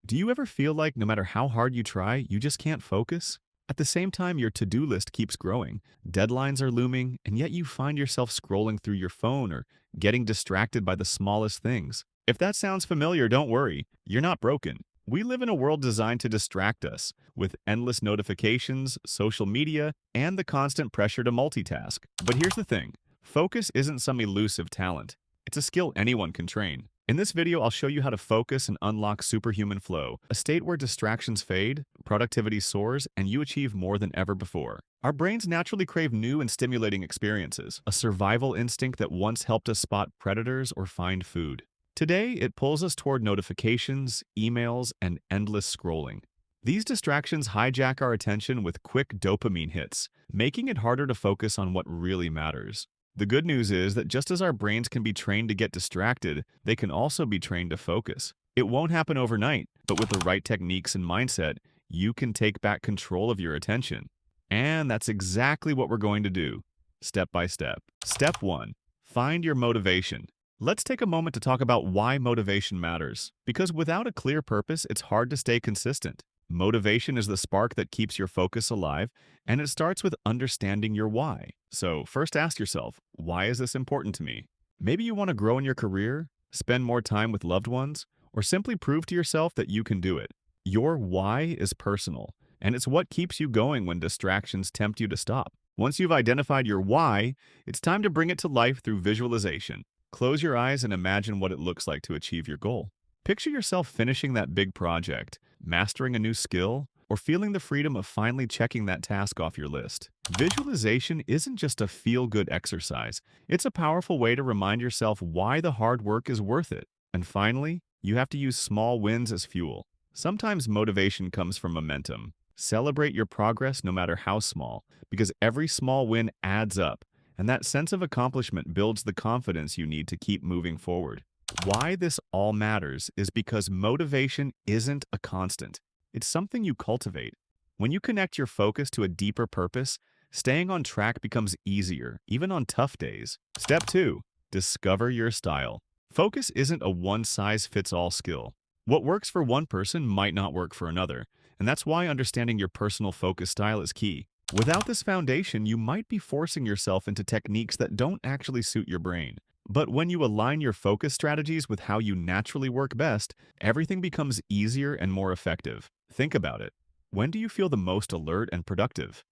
Do you ever feel like no matter how hard you try, you just can't focus? At the same time, your to-do list keeps growing. Deadlines are looming, and yet you find yourself scrolling through your phone or getting distracted by the smallest things. If that sounds familiar, don't worry. You're not broken. We live in a world designed to distract us, with endless notifications, social media, and the constant pressure to multitask. But here's the thing. Focus isn't some elusive talent. It's a skill anyone can train. In this video, I'll show you how to focus and unlock superhuman flow, a state where distractions fade, productivity soars, and you achieve more than ever before. Our brains naturally crave new and stimulating experiences, a survival instinct that once helped us spot predators or find food. Today, it pulls us toward notifications, emails, and endless scrolling. These distractions hijack our attention with quick dopamine hits, making it harder to focus on what really matters. The good news is that just as our brains can be trained to get distracted, they can also be trained to focus. It won't happen overnight, but with the right techniques and mindset, you can take back control of your attention. And that's exactly what we're going to do, step by step. Step 1. Find your motivation. Let's take a moment to talk about why motivation matters, because without a clear purpose, it's hard to stay consistent. Motivation is the spark that keeps your focus alive, and it starts with understanding your why. So first ask yourself, why is this important to me? Maybe you want to grow in your career, spend more time with loved ones, or simply prove to yourself that you can do it. Your why is personal, and it's what keeps you going when distractions tempt you to stop. Once you've identified your why, it's time to bring it to life through visualization. Close your eyes and imagine what it looks like to achieve your goal. Picture yourself finishing that big project, mastering a new skill, or feeling the freedom of finally checking that task off your list. Visualization isn't just a feel-good exercise. It's a powerful way to remind yourself why the hard work is worth it. And finally, you have to use small wins as fuel. Sometimes motivation comes from momentum. Celebrate your progress no matter how small, because every small win adds up, and that sense of accomplishment builds the confidence you need to keep moving forward. Why this all matters is because motivation isn't a constant. It's something you cultivate. When you connect your focus to a deeper purpose, staying on track becomes easier, even on tough days. Step 2. Discover your style. Focus isn't a one-size-fits-all skill. What works for one person might not work for another, and that's why understanding your personal focus style is key. Without this foundation, you might be forcing yourself into techniques that don't actually suit your brain. But when you align your focus strategies with how you naturally work best, everything becomes easier and more effective. Think about it. When do you feel the most alert and productive?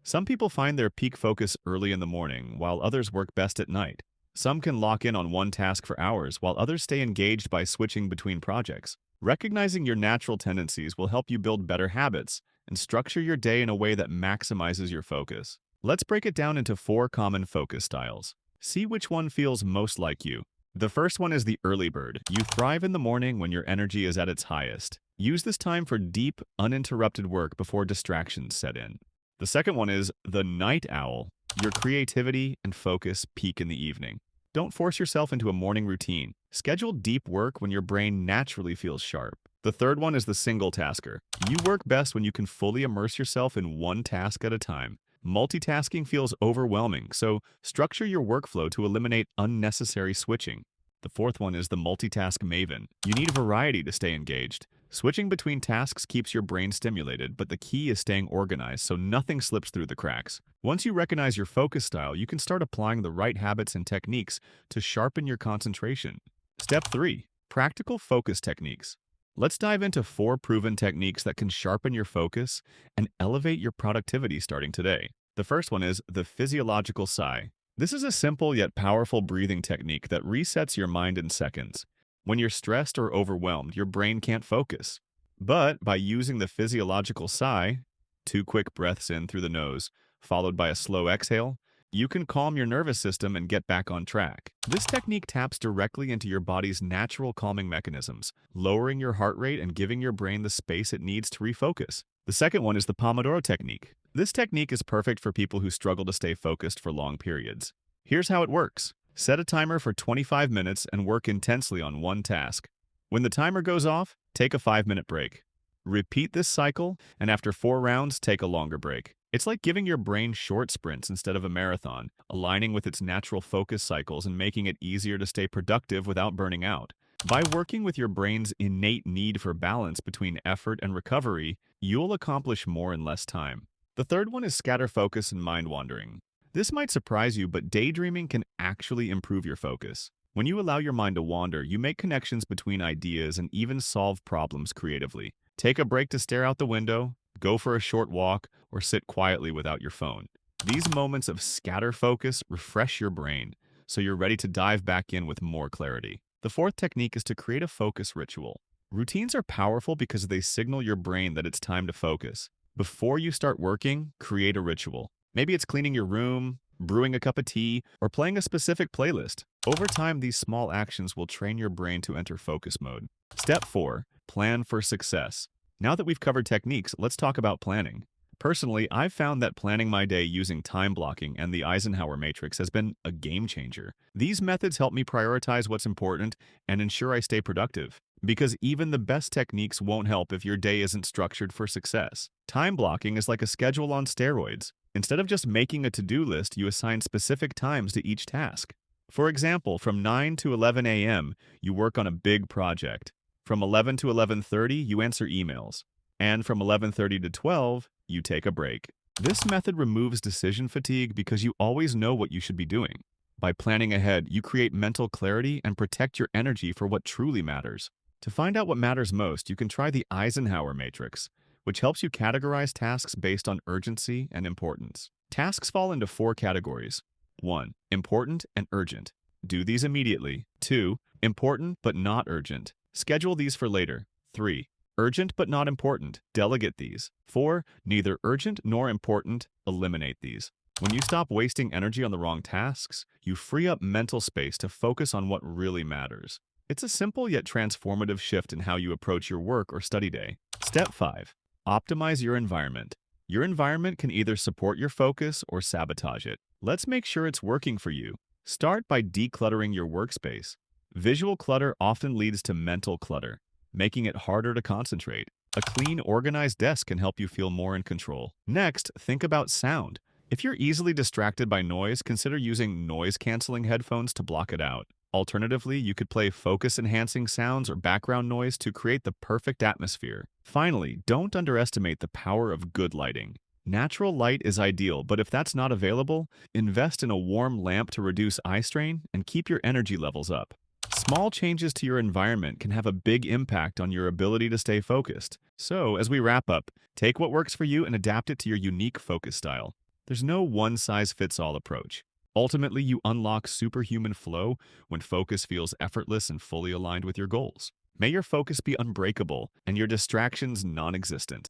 Some people find their peak focus early in the morning, while others work best at night. Some can lock in on one task for hours, while others stay engaged by switching between projects. Recognizing your natural tendencies will help you build better habits and structure your day in a way that maximizes your focus. Let's break it down into 4 common focus styles. See which one feels most like you. The first one is the early bird. You thrive in the morning when your energy is at its highest. Use this time for deep, uninterrupted work before distractions set in. The second one is the night owl. Your creativity and focus peak in the evening. Don't force yourself into a morning routine. Schedule deep work when your brain naturally feels sharp. The third one is the single tasker. You work best when you can fully immerse yourself in one task at a time. Multitasking feels overwhelming, so structure your workflow to eliminate unnecessary switching. The fourth one is the multitask maven. You need variety to stay engaged. Switching between tasks keeps your brain stimulated, but the key is staying organized so nothing slips through the cracks. Once you recognize your focus style, you can start applying the right habits and techniques to sharpen your concentration. Step 3. Practical focus techniques. Let's dive into 4 proven techniques that can sharpen your focus and elevate your productivity starting today. The first one is the physiological sigh. This is a simple yet powerful breathing technique that resets your mind in seconds. When you're stressed or overwhelmed, your brain can't focus. But by using the physiological sigh, 2 quick breaths in through the nose, followed by a slow exhale, you can calm your nervous system and get back on track. This technique taps directly into your body's natural calming mechanisms, lowering your heart rate and giving your brain the space it needs to refocus. The second one is the Pomodoro technique. This technique is perfect for people who struggle to stay focused for long periods. Here's how it works. Set a timer for 25 minutes and work intensely on one task. When the timer goes off, take a 5-minute break. Repeat this cycle, and after 4 rounds, take a longer break. It's like giving your brain short sprints instead of a marathon, aligning with its natural focus cycles and making it easier to stay productive without burning out. By working with your brain's innate need for balance between effort and recovery, you'll accomplish more in less time. The third one is scatter focus and mind wandering. This might surprise you, but daydreaming can actually improve your focus. When you allow your mind to wander, you make connections between ideas and even solve problems creatively. Take a break to stare out the window, go for a short walk, or sit quietly without your phone. These moments of scatter focus refresh your brain, so you're ready to dive back in with more clarity. The fourth technique is to create a focus ritual. Routines are powerful because they signal your brain that it's time to focus. Before you start working, create a ritual. Maybe it's cleaning your room, brewing a cup of tea, or playing a specific playlist. Over time, these small actions will train your brain to enter focus mode. Step 4. Plan for success. Now that we've covered techniques, let's talk about planning. Personally, I've found that planning my day using time blocking and the Eisenhower matrix has been a game changer. These methods help me prioritize what's important and ensure I stay productive. Because even the best techniques won't help if your day isn't structured for success. Time blocking is like a schedule on steroids. Instead of just making a to-do list, you assign specific times to each task. For example, from 9 to 11 a.m., you work on a big project. From 11 to 11:30, you answer emails. And from 11:30 to 12, you take a break. This method removes decision fatigue because you always know what you should be doing. By planning ahead, you create mental clarity and protect your energy for what truly matters. To find out what matters most, you can try the Eisenhower matrix, which helps you categorize tasks based on urgency and importance. Tasks fall into 4 categories. 1. Important and urgent. Do these immediately. 2. Important but not urgent. Schedule these for later. 3. Urgent but not important. Delegate these. 4. Neither urgent nor important. Eliminate these. When you stop wasting energy on the wrong tasks, you free up mental space to focus on what really matters. It's a simple yet transformative shift in how you approach your work or study day. Step 5. Optimize your environment. Your environment can either support your focus or sabotage it. Let's make sure it's working for you. Start by decluttering your workspace. Visual clutter often leads to mental clutter, making it harder to concentrate. A clean, organized desk can help you feel more in control. Next, think about sound. If you're easily distracted by noise, consider using noise-canceling headphones to block it out. Alternatively, you could play focus-enhancing sounds or background noise to create the perfect atmosphere. Finally, don't underestimate the power of good lighting. Natural light is ideal, but if that's not available, invest in a warm lamp to reduce eye strain and keep your energy levels up. Small changes to your environment can have a big impact on your ability to stay focused. So, as we wrap up, take what works for you and adapt it to your unique focus style. There's no one-size-fits-all approach. Ultimately, you unlock superhuman flow when focus feels effortless and fully aligned with your goals. May your focus be unbreakable and your distractions non-existent.